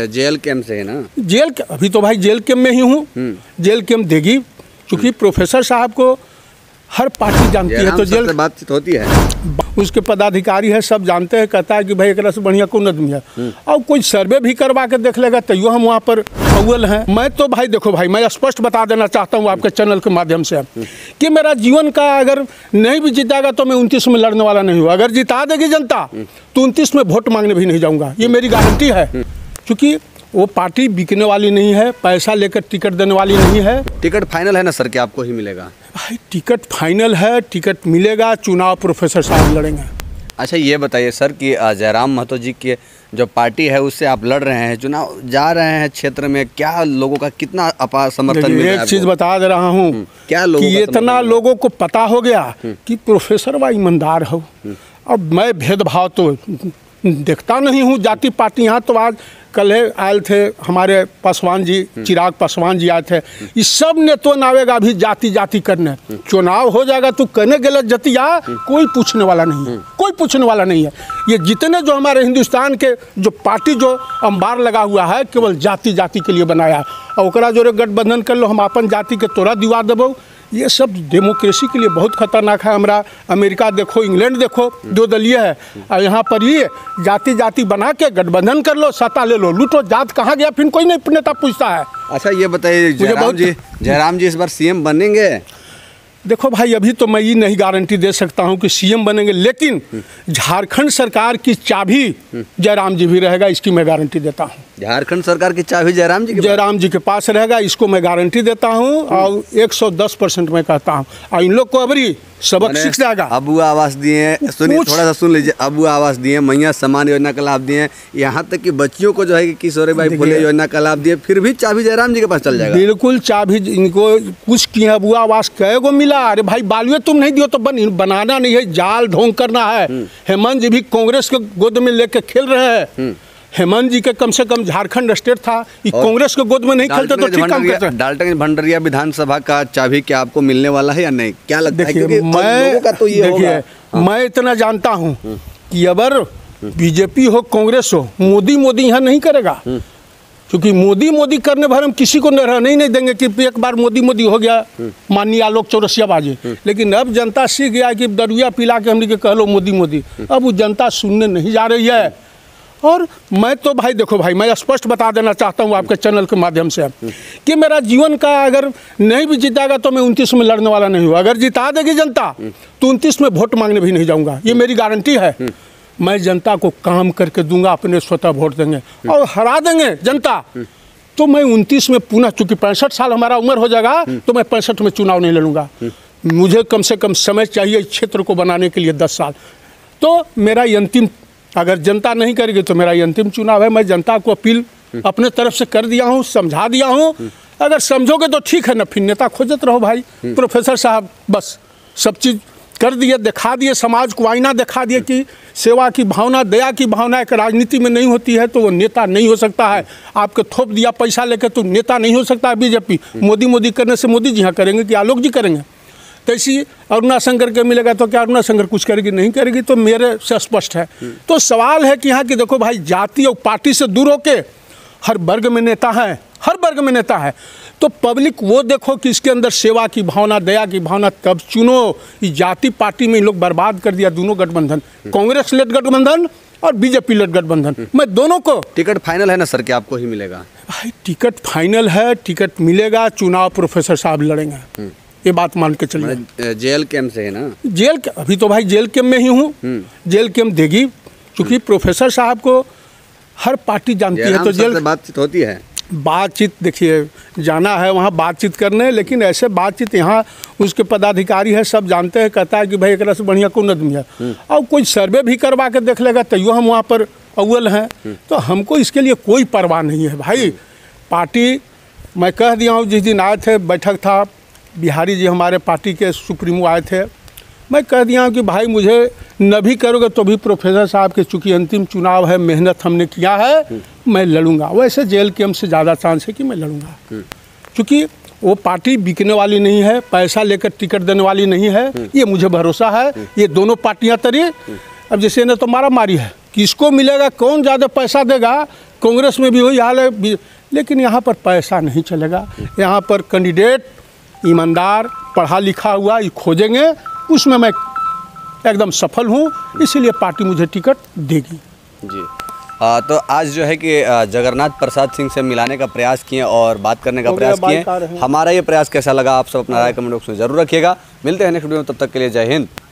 Jail camp से है ना? अभी तो भाई जेल कैंप में ही हूँ। जेल कैंप देगी, क्योंकि प्रोफेसर साहब को हर पार्टी जानती है, तो जेल बातचीत होती है, उसके पदाधिकारी है, सब जानते हैं। कहता है कि भाई एक से बढ़िया कौन आदमी है, और कोई सर्वे भी करवा के देख लेगा तो हम वहाँ पर अव्वल हैं। मैं तो भाई देखो भाई, मैं स्पष्ट बता देना चाहता हूँ आपके चैनल के माध्यम से कि मेरा जीवन का अगर नहीं भी जीतेगा तो मैं 29 में लड़ने वाला नहीं हूँ। अगर जिता देगी जनता तो 29 में वोट मांगने भी नहीं जाऊँगा, ये मेरी गारंटी है। क्योंकि वो पार्टी बिकने वाली नहीं है, पैसा लेकर टिकट देने वाली नहीं है। टिकट फाइनल है ना सर कि आपको ही मिलेगा? भाई टिकट फाइनल है, टिकट मिलेगा, चुनाव प्रोफेसर साहब लड़ेंगे। अच्छा ये बताइए सर कि जयराम महतो जी की जो पार्टी है उससे आप लड़ रहे हैं, चुनाव जा रहे हैं क्षेत्र में, क्या लोगों का कितना अपार समर्थन मिल रहा है? एक चीज़ बता दे रहा हूँ, क्या लोगों कि इतना लोगों को पता हो गया कि प्रोफेसर व ईमानदार हो। अब मैं भेदभाव तो देखता नहीं हूँ, जाति पाति। यहाँ तो आज कल आए थे हमारे पासवान जी, चिराग पासवान जी आए थे। इस सब ने तो नावेगा अभी जाति जाति करने। चुनाव हो जाएगा तो कहने गलत जतिया, कोई पूछने वाला नहीं है, कोई पूछने वाला नहीं है। ये जितने जो हमारे हिंदुस्तान के जो पार्टी जो अंबार लगा हुआ है, केवल जाति जाति के लिए बनाया, और ओकरा जो गठबंधन कर लो, हम अपन जाति के तोड़ा दिवा देबो। ये सब डेमोक्रेसी के लिए बहुत खतरनाक है। हमारा अमेरिका देखो, इंग्लैंड देखो, 2 दलीय है, और यहाँ पर ये जाति जाति बना के गठबंधन कर लो, सत्ता ले लो, लूटो। जात कहाँ गया फिर कोई नहीं नेता पूछता है। अच्छा ये बताइए, जयराम जी इस बार सीएम बनेंगे? देखो भाई, अभी तो मैं ये नहीं गारंटी दे सकता हूं कि सीएम बनेंगे, लेकिन झारखंड सरकार की चाबी जयराम जी भी रहेगा, इसकी मैं गारंटी देता हूं। झारखंड सरकार की चाबी जयराम जी के पास रहेगा, इसको मैं गारंटी देता हूं, और 110% मैं कहता हूं। और इन लोग को अभी सबक सीख जाएगा। अबू आवास दिए, सुनिए थोड़ा सा सुन लीजिए। अबू आवास दिए, मैया सम्मान योजना का लाभ दिए, यहाँ तक कि बच्चियों को जो है कि किशोरी बाई फुले योजना का लाभ दिए, फिर भी चाबी जयराम जी के पास चल जाएगा। बिल्कुल, चाबी इनको कुछ किया। अबू आवास कई गो मिला? अरे भाई, बालुए तुम नहीं दियो तो बनाना नहीं है, जाल ढोंग करना है। हेमंत जी भी कांग्रेस के गोद में लेके खेल रहे हैं। हेमंत जी के कम से कम झारखंड स्टेट था, कांग्रेस के गोद में नहीं खेलते तो ठीक काम करते। डाल्टन भंडरिया विधानसभा का चाबी क्या आपको मिलने वाला है या नहीं, क्या लगता है? देखिए, मैं इतना जानता हूं कि अगर बीजेपी हो, कांग्रेस हो, मोदी यहाँ नहीं करेगा। क्योंकि मोदी करने भर हम किसी को रहने ही नहीं देंगे कि एक बार मोदी हो गया, माननीय आलोक चौरसिया बाजी। लेकिन अब जनता सीख गया कि दरुआ पिला के हमने कह लो मोदी। अब वो जनता सुनने नहीं जा रही है। और मैं तो भाई देखो भाई, मैं स्पष्ट बता देना चाहता हूँ आपके चैनल के माध्यम से कि मेरा जीवन का अगर नहीं भी जीतेगा तो मैं 29 में लड़ने वाला नहीं हूँ। अगर जिता देगी जनता तो 29 में वोट मांगने भी नहीं जाऊँगा, ये मेरी गारंटी है। मैं जनता को काम करके दूंगा, अपने स्वतः वोट देंगे और हरा देंगे जनता। तो मैं 29 में पुनः, चूंकि 65 साल हमारा उम्र हो जाएगा, तो मैं 65 में चुनाव नहीं लड़ूंगा। मुझे कम से कम समय चाहिए क्षेत्र को बनाने के लिए 10 साल। तो मेरा अंतिम, अगर जनता नहीं करेगी तो मेरा अंतिम चुनाव है। मैं जनता को अपील अपने तरफ से कर दिया हूँ, समझा दिया हूँ। अगर समझोगे तो ठीक है, न फिर नेता खोजत रहो भाई। प्रोफेसर साहब बस सब चीज़ कर दिए, दिखा दिए, समाज को आईना दिखा दिए कि सेवा की भावना, दया की भावना एक राजनीति में नहीं होती है तो वो नेता नहीं हो सकता है। आपके थोप दिया पैसा लेकर तो नेता नहीं हो सकता है। बीजेपी मोदी करने से मोदी जी हाँ करेंगे कि आलोक जी करेंगे? तो इसी अरुणा शंकर के मिलेगा तो क्या अरुणा शंकर कुछ करेगी? नहीं करेगी। तो मेरे से स्पष्ट है। तो सवाल है कि यहाँ की देखो भाई, जाति और पार्टी से दूर होके हर वर्ग में नेता है, हर वर्ग में नेता है। तो पब्लिक वो देखो कि इसके अंदर सेवा की भावना, दया की भावना, तब चुनो। इस जाति पार्टी में इन लोग बर्बाद कर दिया दोनों गठबंधन, कांग्रेस लेड गठबंधन और बीजेपी लेड गठबंधन। मैं दोनों को। टिकट फाइनल है ना सर कि आपको ही मिलेगा? भाई टिकट फाइनल है, टिकट मिलेगा, चुनाव प्रोफेसर साहब लड़ेंगे, ये बात मान के चलिए। जेल कैंप से है ना? अभी तो भाई जेल कैंप में ही हूँ। जेल कैंप देगी, क्योंकि प्रोफेसर साहब को हर पार्टी जानती है, तो जेल बातचीत होती है। बातचीत देखिए, जाना है वहाँ बातचीत करने, लेकिन ऐसे बातचीत यहाँ उसके पदाधिकारी है, सब जानते हैं। कहता है कि भाई एक से बढ़िया कौन आदमी है, और कोई सर्वे भी करवा के देख लेगा तो हम वहाँ पर अव्वल हैं। तो हमको इसके लिए कोई परवाह नहीं है भाई। पार्टी मैं कह दिया हूँ, जिस दिन आए थे बैठक था, बिहारी जी हमारे पार्टी के सुप्रीमो आए थे, मैं कह दिया हूँ कि भाई मुझे न भी करोगे तो भी प्रोफेसर साहब के चूँकि अंतिम चुनाव है, मेहनत हमने किया है, मैं लड़ूंगा। वैसे जेल कैंप से ज़्यादा चांस है कि मैं लड़ूंगा, क्योंकि वो पार्टी बिकने वाली नहीं है, पैसा लेकर टिकट देने वाली नहीं है, ये मुझे भरोसा है। ये दोनों पार्टियाँ तरी अब जैसे ने तो मारा मारी है, किसको मिलेगा, कौन ज़्यादा पैसा देगा, कांग्रेस में भी वही हाल है। लेकिन यहाँ पर पैसा नहीं चलेगा, यहाँ पर कैंडिडेट ईमानदार पढ़ा लिखा हुआ ये खोजेंगे, उसमें मैं एकदम सफल हूँ, इसीलिए पार्टी मुझे टिकट देगी जी। तो आज जो है कि जगन्नाथ प्रसाद सिंह से मिलाने का प्रयास किए और बात करने का प्रयास किए। हमारा ये प्रयास कैसा लगा, आप सब अपना राय कमेंट बॉक्स में जरूर रखिएगा। मिलते हैं नेक्स्ट वीडियो में, तब तक के लिए जय हिंद।